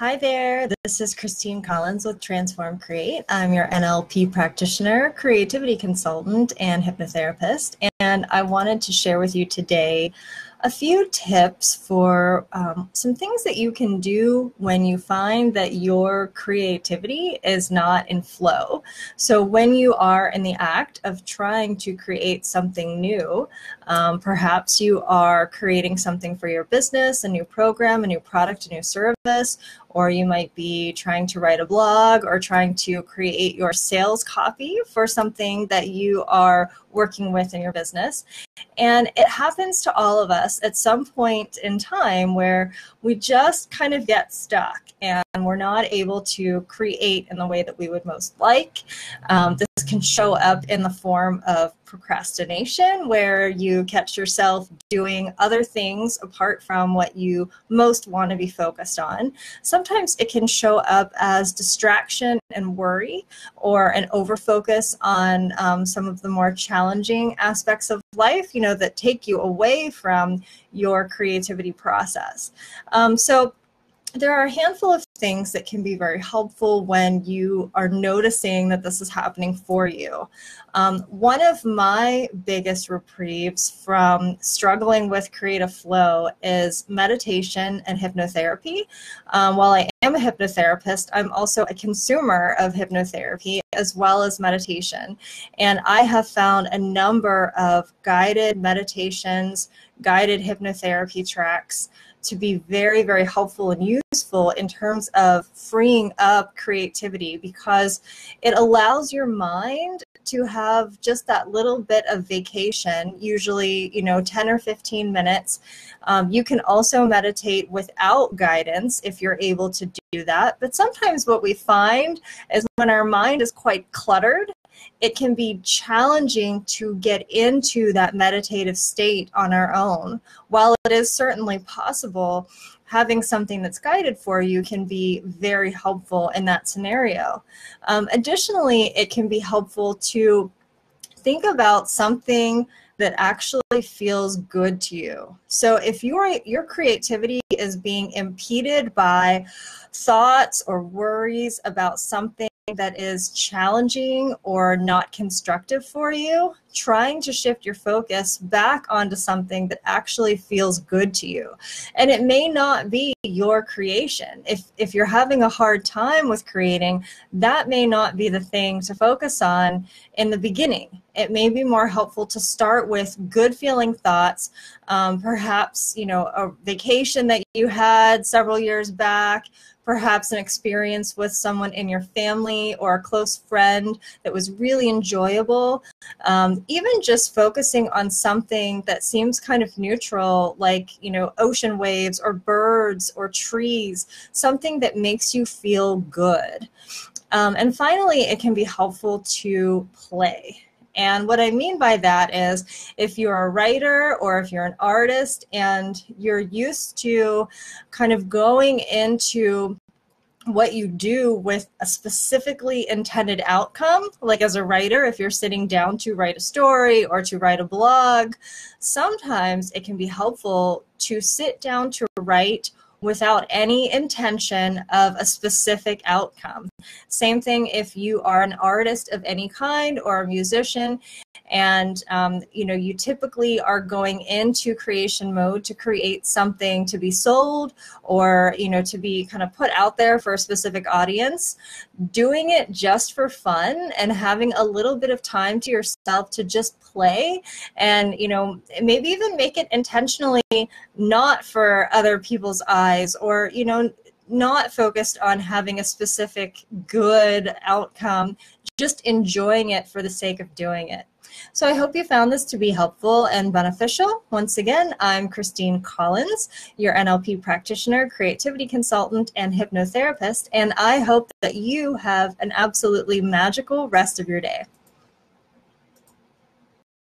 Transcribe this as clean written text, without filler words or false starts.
Hi there, this is Christine Collins with Transform Create. I'm your NLP practitioner, creativity consultant, and hypnotherapist. And I wanted to share with you today a few tips for some things that you can do when you find that your creativity is not in flow. So when you are in the act of trying to create something new, perhaps you are creating something for your business, a new program, a new product, a new service, or you might be trying to write a blog or trying to create your sales copy for something that you are working with in your business. And it happens to all of us at some point in time where we just kind of get stuck and we're not able to create in the way that we would most like. This can show up in the form of procrastination, where you catch yourself doing other things apart from what you most want to be focused on. Sometimes it can show up as distraction and worry, or an overfocus on some of the more challenging aspects of life, that take you away from your creativity process. So there are a handful of things that can be very helpful when you are noticing that this is happening for you. One of my biggest reprieves from struggling with creative flow is meditation and hypnotherapy. While I am a hypnotherapist, I'm also a consumer of hypnotherapy as well as meditation. And I have found a number of guided meditations, guided hypnotherapy tracks to be very, very helpful and useful in terms of freeing up creativity, because it allows your mind to have just that little bit of vacation, usually, 10 or 15 minutes. You can also meditate without guidance if you're able to do that. But sometimes what we find is when our mind is quite cluttered, it can be challenging to get into that meditative state on our own. While it is certainly possible, having something that's guided for you can be very helpful in that scenario. Additionally, it can be helpful to think about something that actually feels good to you. So if your creativity is being impeded by thoughts or worries about something that is challenging or not constructive for you, trying to shift your focus back onto something that actually feels good to you. And it may not be your creation. If you're having a hard time with creating, that may not be the thing to focus on in the beginning. It may be more helpful to start with good feeling thoughts, perhaps, a vacation that you had several years back, perhaps an experience with someone in your family or a close friend that was really enjoyable. Even just focusing on something that seems kind of neutral, like, ocean waves or birds or trees, something that makes you feel good. And finally, it can be helpful to play. And what I mean by that is, if you're a writer or if you're an artist and you're used to kind of going into what you do with a specifically intended outcome, like as a writer, if you're sitting down to write a story or to write a blog, sometimes it can be helpful to sit down to write without any intention of a specific outcome. Same thing if you are an artist of any kind or a musician, and you typically are going into creation mode to create something to be sold or to be kind of put out there for a specific audience. Doing it just for fun and having a little bit of time to yourself to just play, and maybe even make it intentionally not for other people's eyes, or not focused on having a specific good outcome, just enjoying it for the sake of doing it. So I hope you found this to be helpful and beneficial. Once again, I'm Christine Collins, your NLP practitioner, creativity consultant, and hypnotherapist, and I hope that you have an absolutely magical rest of your day.